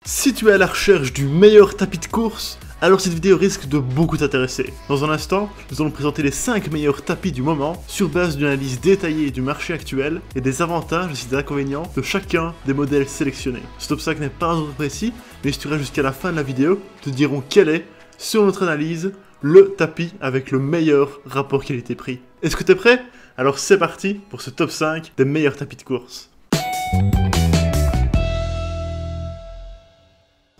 Si tu es à la recherche du meilleur tapis de course, alors cette vidéo risque de beaucoup t'intéresser. Dans un instant, nous allons présenter les 5 meilleurs tapis du moment sur base d'une analyse détaillée du marché actuel et des avantages et des inconvénients de chacun des modèles sélectionnés. Ce top 5 n'est pas un ordre précis, mais si tu restes jusqu'à la fin de la vidéo, te dirons quel est, selon notre analyse, le tapis avec le meilleur rapport qualité-prix. Est-ce que tu es prêt? Alors c'est parti pour ce top 5 des meilleurs tapis de course.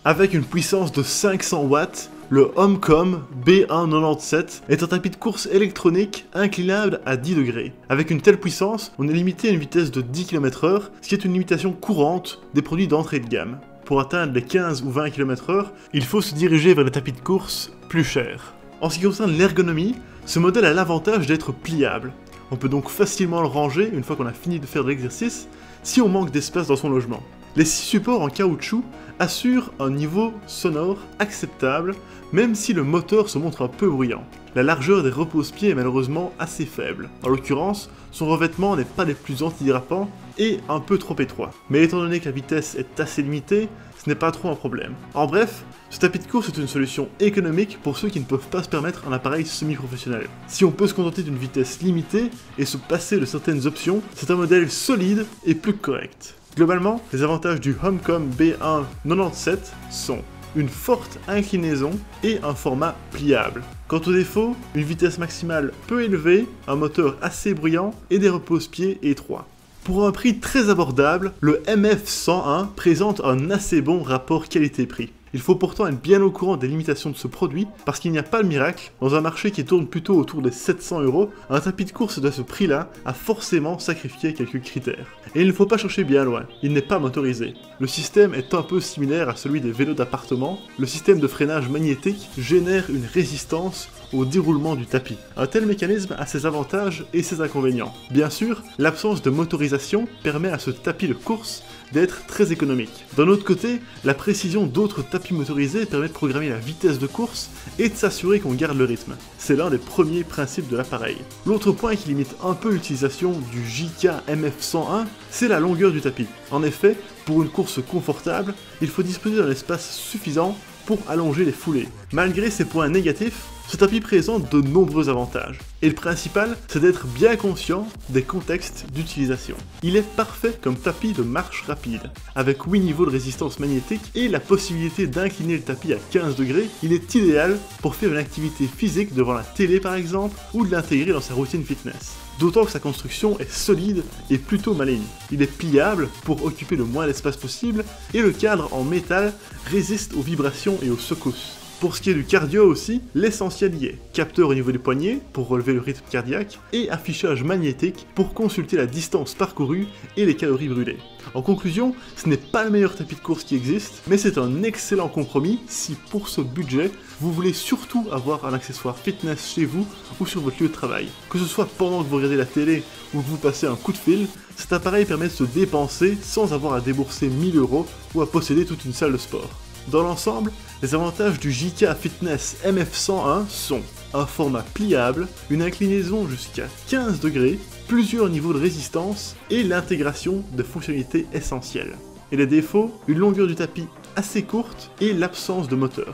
Avec une puissance de 500 watts, le Homecom B197 est un tapis de course électronique inclinable à 10 degrés. Avec une telle puissance, on est limité à une vitesse de 10 km/h, ce qui est une limitation courante des produits d'entrée de gamme. Pour atteindre les 15 ou 20 km/h, il faut se diriger vers des tapis de course plus chers. En ce qui concerne l'ergonomie, ce modèle a l'avantage d'être pliable. On peut donc facilement le ranger une fois qu'on a fini de faire de l'exercice, si on manque d'espace dans son logement. Les 6 supports en caoutchouc assurent un niveau sonore acceptable, même si le moteur se montre un peu bruyant. La largeur des repose-pieds est malheureusement assez faible. En l'occurrence, son revêtement n'est pas des plus antidérapants et un peu trop étroit. Mais étant donné que la vitesse est assez limitée, ce n'est pas trop un problème. En bref, ce tapis de course est une solution économique pour ceux qui ne peuvent pas se permettre un appareil semi-professionnel. Si on peut se contenter d'une vitesse limitée et se passer de certaines options, c'est un modèle solide et plus correct. Globalement, les avantages du Homecom B197 sont une forte inclinaison et un format pliable. Quant aux défauts, une vitesse maximale peu élevée, un moteur assez bruyant et des repose-pieds étroits. Pour un prix très abordable, le MF101 présente un assez bon rapport qualité-prix. Il faut pourtant être bien au courant des limitations de ce produit, parce qu'il n'y a pas de miracle, dans un marché qui tourne plutôt autour des 700 €, un tapis de course de ce prix-là a forcément sacrifié quelques critères. Et il ne faut pas chercher bien loin, il n'est pas motorisé. Le système est un peu similaire à celui des vélos d'appartement, le système de freinage magnétique génère une résistance au déroulement du tapis. Un tel mécanisme a ses avantages et ses inconvénients. Bien sûr, l'absence de motorisation permet à ce tapis de course d'être très économique. D'un autre côté, la précision d'autres tapis motorisés permet de programmer la vitesse de course et de s'assurer qu'on garde le rythme. C'est l'un des premiers principes de l'appareil. L'autre point qui limite un peu l'utilisation du JK MF101, c'est la longueur du tapis. En effet, pour une course confortable, il faut disposer d'un espace suffisant pour allonger les foulées. Malgré ces points négatifs, ce tapis présente de nombreux avantages. Et le principal, c'est d'être bien conscient des contextes d'utilisation. Il est parfait comme tapis de marche rapide. Avec 8 niveaux de résistance magnétique et la possibilité d'incliner le tapis à 15 degrés, il est idéal pour faire une activité physique devant la télé par exemple, ou de l'intégrer dans sa routine fitness. D'autant que sa construction est solide et plutôt maligne. Il est pliable pour occuper le moins d'espace possible, et le cadre en métal résiste aux vibrations et aux secousses. Pour ce qui est du cardio aussi, l'essentiel y est. Capteur au niveau du poignet pour relever le rythme cardiaque et affichage magnétique pour consulter la distance parcourue et les calories brûlées. En conclusion, ce n'est pas le meilleur tapis de course qui existe, mais c'est un excellent compromis si pour ce budget, vous voulez surtout avoir un accessoire fitness chez vous ou sur votre lieu de travail. Que ce soit pendant que vous regardez la télé ou que vous passez un coup de fil, cet appareil permet de se dépenser sans avoir à débourser 1000 € ou à posséder toute une salle de sport. Dans l'ensemble, les avantages du JK Fitness MF101 sont un format pliable, une inclinaison jusqu'à 15 degrés, plusieurs niveaux de résistance et l'intégration de fonctionnalités essentielles. Et les défauts, une longueur du tapis assez courte et l'absence de moteur.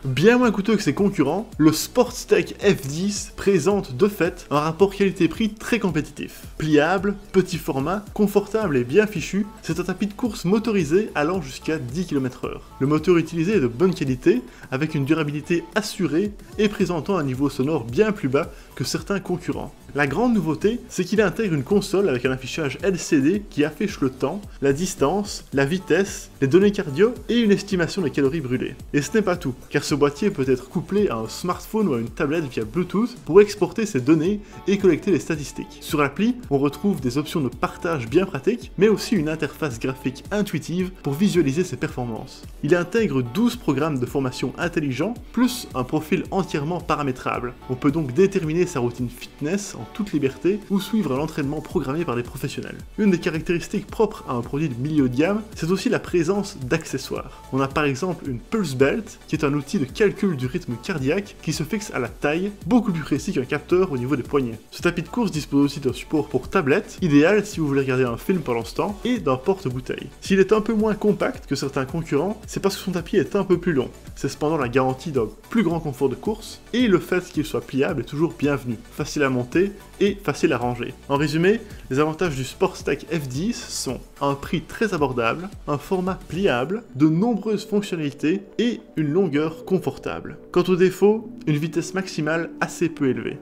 Bien moins coûteux que ses concurrents, le Sportstech F10 présente de fait un rapport qualité-prix très compétitif. Pliable, petit format, confortable et bien fichu, c'est un tapis de course motorisé allant jusqu'à 10 km/h. Le moteur utilisé est de bonne qualité, avec une durabilité assurée et présentant un niveau sonore bien plus bas que certains concurrents. La grande nouveauté, c'est qu'il intègre une console avec un affichage LCD qui affiche le temps, la distance, la vitesse, les données cardio et une estimation des calories brûlées. Et ce n'est pas tout, car ce boîtier peut être couplé à un smartphone ou à une tablette via Bluetooth pour exporter ces données et collecter les statistiques. Sur l'appli, on retrouve des options de partage bien pratiques, mais aussi une interface graphique intuitive pour visualiser ses performances. Il intègre 12 programmes de formation intelligents, plus un profil entièrement paramétrable. On peut donc déterminer sa routine fitness en en toute liberté ou suivre l'entraînement programmé par des professionnels. Une des caractéristiques propres à un produit de milieu de gamme, c'est aussi la présence d'accessoires. On a par exemple une Pulse Belt, qui est un outil de calcul du rythme cardiaque qui se fixe à la taille, beaucoup plus précis qu'un capteur au niveau des poignets. Ce tapis de course dispose aussi d'un support pour tablette, idéal si vous voulez regarder un film pendant ce temps, et d'un porte-bouteille. S'il est un peu moins compact que certains concurrents, c'est parce que son tapis est un peu plus long. C'est cependant la garantie d'un plus grand confort de course, et le fait qu'il soit pliable est toujours bienvenu, facile à monter et facile à ranger. En résumé, les avantages du Sportstack F10 sont un prix très abordable, un format pliable, de nombreuses fonctionnalités et une longueur confortable. Quant aux défauts, une vitesse maximale assez peu élevée.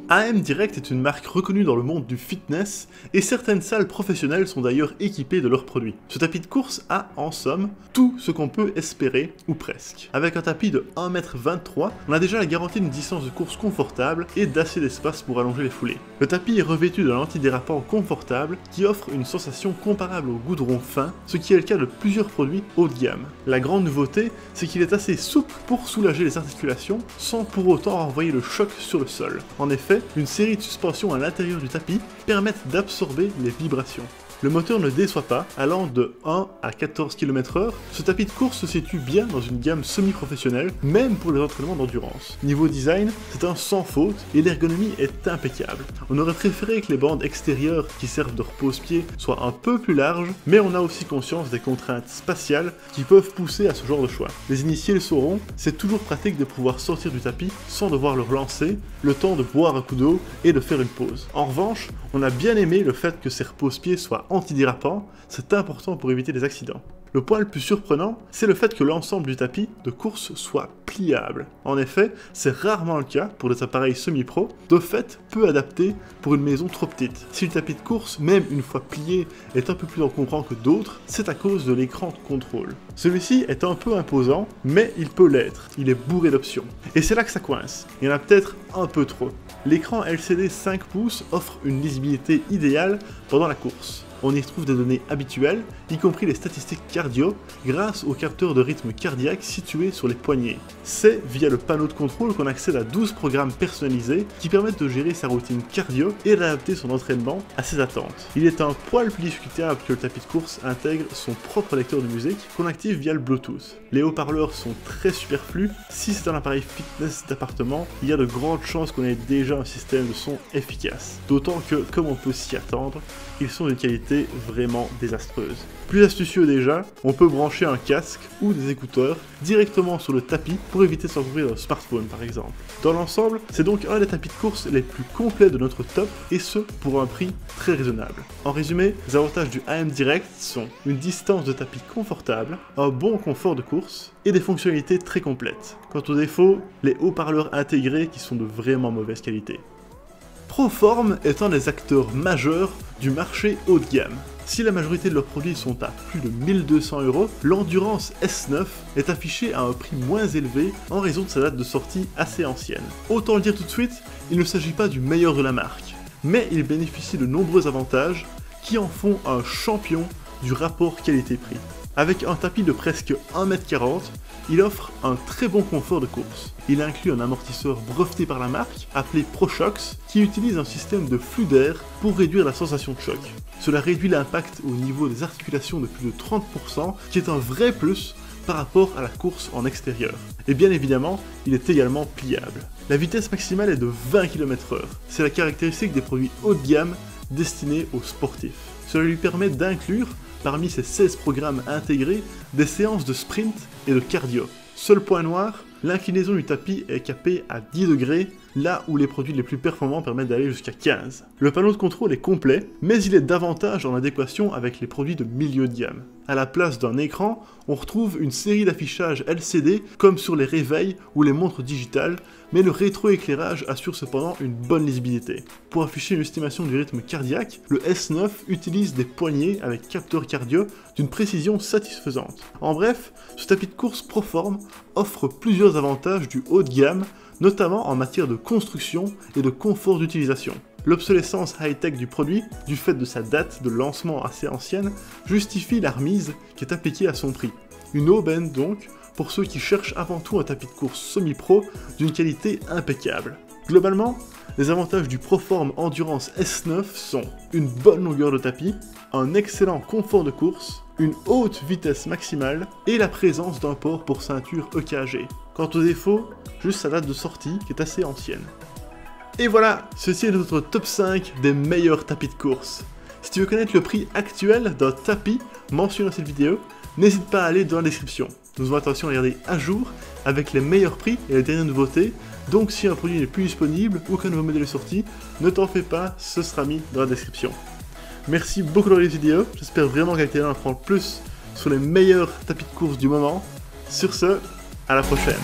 AM Direct est une marque reconnue dans le monde du fitness et certaines salles professionnelles sont d'ailleurs équipées de leurs produits. Ce tapis de course a, en somme, tout ce qu'on peut espérer, ou presque. Avec un tapis de 1m23, on a déjà la garantie d'une distance de course confortable et d'assez d'espace pour allonger les foulées. Le tapis est revêtu d'un antidérapant confortable qui offre une sensation comparable au goudron fin, ce qui est le cas de plusieurs produits haut de gamme. La grande nouveauté, c'est qu'il est assez souple pour soulager les articulations sans pour autant renvoyer le choc sur le sol. En effet, une série de suspensions à l'intérieur du tapis permettent d'absorber les vibrations. Le moteur ne déçoit pas, allant de 1 à 14 km/h, ce tapis de course se situe bien dans une gamme semi-professionnelle, même pour les entraînements d'endurance. Niveau design, c'est un sans faute et l'ergonomie est impeccable. On aurait préféré que les bandes extérieures qui servent de repose-pied soient un peu plus larges, mais on a aussi conscience des contraintes spatiales qui peuvent pousser à ce genre de choix. Les initiés le sauront, c'est toujours pratique de pouvoir sortir du tapis sans devoir le relancer, le temps de boire un coup d'eau et de faire une pause. En revanche, on a bien aimé le fait que ces repose-pieds soient antidérapants, c'est important pour éviter les accidents. Le point le plus surprenant, c'est le fait que l'ensemble du tapis de course soit pliable. En effet, c'est rarement le cas pour des appareils semi-pro, de fait peu adaptés pour une maison trop petite. Si le tapis de course, même une fois plié, est un peu plus encombrant que d'autres, c'est à cause de l'écran de contrôle. Celui-ci est un peu imposant, mais il peut l'être, il est bourré d'options. Et c'est là que ça coince, il y en a peut-être un peu trop. L'écran LCD 5 pouces offre une lisibilité idéale pendant la course. On y retrouve des données habituelles, y compris les statistiques cardio, grâce au capteur de rythme cardiaque situé sur les poignets. C'est via le panneau de contrôle qu'on accède à 12 programmes personnalisés qui permettent de gérer sa routine cardio et d'adapter son entraînement à ses attentes. Il est un poil plus discutable que le tapis de course intègre son propre lecteur de musique qu'on active via le Bluetooth. Les haut-parleurs sont très superflus, si c'est un appareil fitness d'appartement, il y a de grandes chances qu'on ait déjà un système de son efficace. D'autant que, comme on peut s'y attendre, ils sont d'une qualité vraiment désastreuse. Plus astucieux déjà, on peut brancher un casque ou des écouteurs directement sur le tapis pour éviter de s'encouvrir d'un smartphone par exemple. Dans l'ensemble, c'est donc un des tapis de course les plus complets de notre top et ce pour un prix très raisonnable. En résumé, les avantages du AM Direct sont une distance de tapis confortable, un bon confort de course et des fonctionnalités très complètes. Quant aux défauts, les haut-parleurs intégrés qui sont de vraiment mauvaise qualité. Proform est un des acteurs majeurs du marché haut de gamme. Si la majorité de leurs produits sont à plus de 1200 €, l'Endurance S9 est affichée à un prix moins élevé en raison de sa date de sortie assez ancienne. Autant le dire tout de suite, il ne s'agit pas du meilleur de la marque, mais il bénéficie de nombreux avantages qui en font un champion du rapport qualité-prix. Avec un tapis de presque 1m40, il offre un très bon confort de course. Il inclut un amortisseur breveté par la marque, appelé ProShocks, qui utilise un système de flux d'air pour réduire la sensation de choc. Cela réduit l'impact au niveau des articulations de plus de 30%, qui est un vrai plus par rapport à la course en extérieur. Et bien évidemment, il est également pliable. La vitesse maximale est de 20 km/h. C'est la caractéristique des produits haut de gamme destinés aux sportifs. Cela lui permet d'inclure, parmi ses 16 programmes intégrés, des séances de sprint et de cardio. Seul point noir, l'inclinaison du tapis est capée à 10 degrés, là où les produits les plus performants permettent d'aller jusqu'à 15. Le panneau de contrôle est complet, mais il est davantage en adéquation avec les produits de milieu de gamme. À la place d'un écran, on retrouve une série d'affichages LCD comme sur les réveils ou les montres digitales, mais le rétroéclairage assure cependant une bonne lisibilité. Pour afficher une estimation du rythme cardiaque, le S9 utilise des poignées avec capteur cardio d'une précision satisfaisante. En bref, ce tapis de course Proform offre plusieurs avantages du haut de gamme, notamment en matière de construction et de confort d'utilisation. L'obsolescence high-tech du produit, du fait de sa date de lancement assez ancienne, justifie la remise qui est appliquée à son prix. Une aubaine donc, pour ceux qui cherchent avant tout un tapis de course semi-pro d'une qualité impeccable. Globalement, les avantages du Proform Endurance S9 sont une bonne longueur de tapis, un excellent confort de course, une haute vitesse maximale et la présence d'un port pour ceinture EKG. Quant aux défauts, juste sa date de sortie qui est assez ancienne. Et voilà, ceci est notre top 5 des meilleurs tapis de course. Si tu veux connaître le prix actuel d'un tapis mentionné dans cette vidéo, n'hésite pas à aller dans la description. Nous avons attention à regarder à jour avec les meilleurs prix et les dernières nouveautés, donc si un produit n'est plus disponible ou qu'un nouveau modèle est sorti, ne t'en fais pas, ce sera mis dans la description. Merci beaucoup de regarder cette vidéo, j'espère vraiment qu'elle t'a apprendre plus sur les meilleurs tapis de course du moment. Sur ce, à la prochaine.